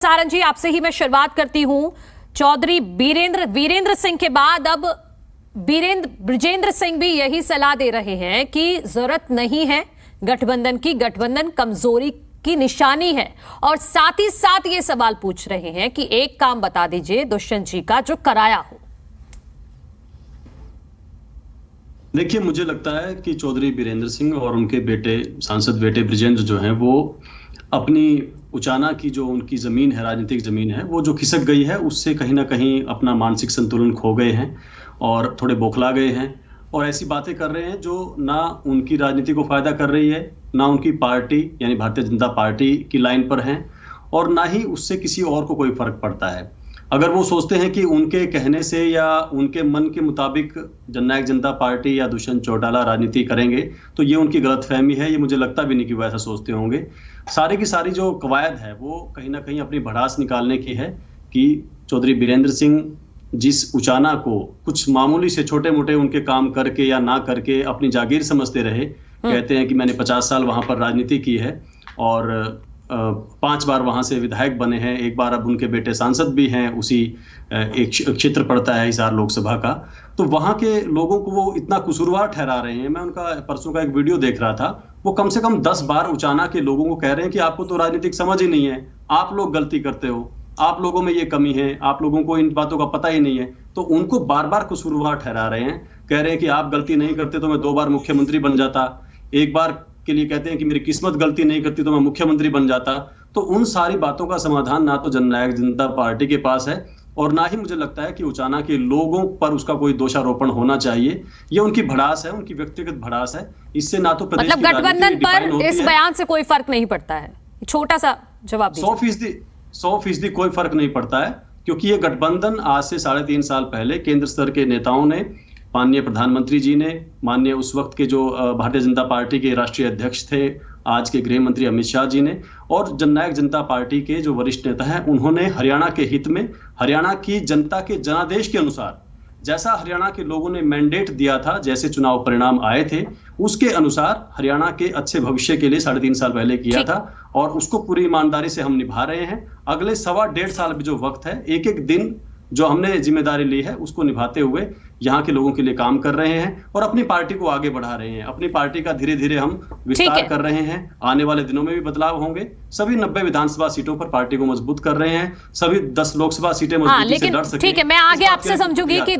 सारंग जी, आपसे ही मैं शुरुआत करती हूं। चौधरी वीरेंद्र सिंह के बाद अब बृजेंद्र सिंह भी यही सलाह दे रहे हैं कि जरूरत नहीं है गठबंधन की, गठबंधन कमजोरी की निशानी है। और साथ ही साथ ये सवाल पूछ रहे हैं कि एक काम बता दीजिए दुष्यंत जी का जो कराया हो। देखिए, मुझे लगता है कि चौधरी वीरेंद्र सिंह और उनके बेटे, सांसद बेटे बृजेंद्र जो हैं, वो अपनी उचाना की जो उनकी जमीन है, राजनीतिक जमीन है, वो जो खिसक गई है, उससे कहीं ना कहीं अपना मानसिक संतुलन खो गए हैं और थोड़े बौखला गए हैं और ऐसी बातें कर रहे हैं जो ना उनकी राजनीति को फायदा कर रही है, ना उनकी पार्टी यानी भारतीय जनता पार्टी की लाइन पर हैं और ना ही उससे किसी और को कोई फर्क पड़ता है। अगर वो सोचते हैं कि उनके कहने से या उनके मन के मुताबिक जननायक जनता पार्टी या दुष्यंत चौटाला राजनीति करेंगे तो ये उनकी गलतफहमी है। ये मुझे लगता भी नहीं कि वो ऐसा सोचते होंगे। सारी की सारी जो कवायद है वो कहीं ना कहीं अपनी भड़ास निकालने की है कि चौधरी वीरेंद्र सिंह जिस उचाना को कुछ मामूली से छोटे मोटे उनके काम करके या ना करके अपनी जागीर समझते रहे, कहते हैं कि मैंने 50 साल वहां पर राजनीति की है और 5 बार वहां से विधायक बने हैं, एक बार अब उनके बेटे सांसद भी हैं, उसी एक क्षेत्र पड़ता है हिसार लोकसभा का। तो वहां के लोगों को वो इतना कसूरवार ठहरा रहे हैं। मैं उनका परसों का एक वीडियो देख रहा था, वो कम से कम 10 बार उचाना के लोगों को कह रहे हैं कि आपको तो राजनीतिक समझ ही नहीं है, आप लोग गलती करते हो, आप लोगों में ये कमी है, आप लोगों को इन बातों का पता ही नहीं है। तो उनको बार बार कसूरवार ठहरा रहे हैं, कह रहे हैं कि आप गलती नहीं करते तो मैं 2 बार मुख्यमंत्री बन जाता, एक बार के लिए कहते हैं कि मेरी किस्मत गलती नहीं करती तो मैं मुख्यमंत्री बन जाता। तो उन सारी बातों का समाधान ना तो जननायक जनता पार्टी के पास है और ना ही मुझे लगता है कि उचाना के लोगों पर उसका कोई दोषारोपण होना चाहिए। ये उनकी भड़ास है, उनकी व्यक्तिगत भड़ास है। इससे ना तो प्रदेश मतलब गठबंधन पर इस बयान से कोई फर्क नहीं पड़ता है? छोटा सा जवाब दीजिए। 100% कोई फर्क नहीं पड़ता है, क्योंकि ये गठबंधन आज से 3.5 साल पहले केंद्र स्तर के नेताओं ने, माननीय प्रधानमंत्री जी ने, माननीय उस वक्त के जो भारतीय जनता पार्टी के राष्ट्रीय अध्यक्ष थे, आज के गृह मंत्री अमित शाह जी ने, और जननायक जनता पार्टी के जो वरिष्ठ नेता हैं, उन्होंने हरियाणा के हित में, हरियाणा की जनता के जनादेश के अनुसार, जैसा हरियाणा के लोगों ने मैंडेट दिया था, जैसे चुनाव परिणाम आए थे, उसके अनुसार हरियाणा के अच्छे भविष्य के लिए 3.5 साल पहले किया था और उसको पूरी ईमानदारी से हम निभा रहे हैं। अगले 1.25 साल जो वक्त है, एक एक दिन जो हमने जिम्मेदारी ली है उसको निभाते हुए यहाँ के लोगों के लिए काम कर रहे हैं और अपनी पार्टी को आगे बढ़ा रहे हैं। अपनी पार्टी का धीरे धीरे हम विस्तार कर रहे हैं। आने वाले दिनों में भी बदलाव होंगे। सभी 90 विधानसभा सीटों पर पार्टी को मजबूत कर रहे हैं। सभी 10 लोकसभा सीटें मजबूती से लड़ सकें। ठीक है, मैं आगे आपसे समझूंगी कि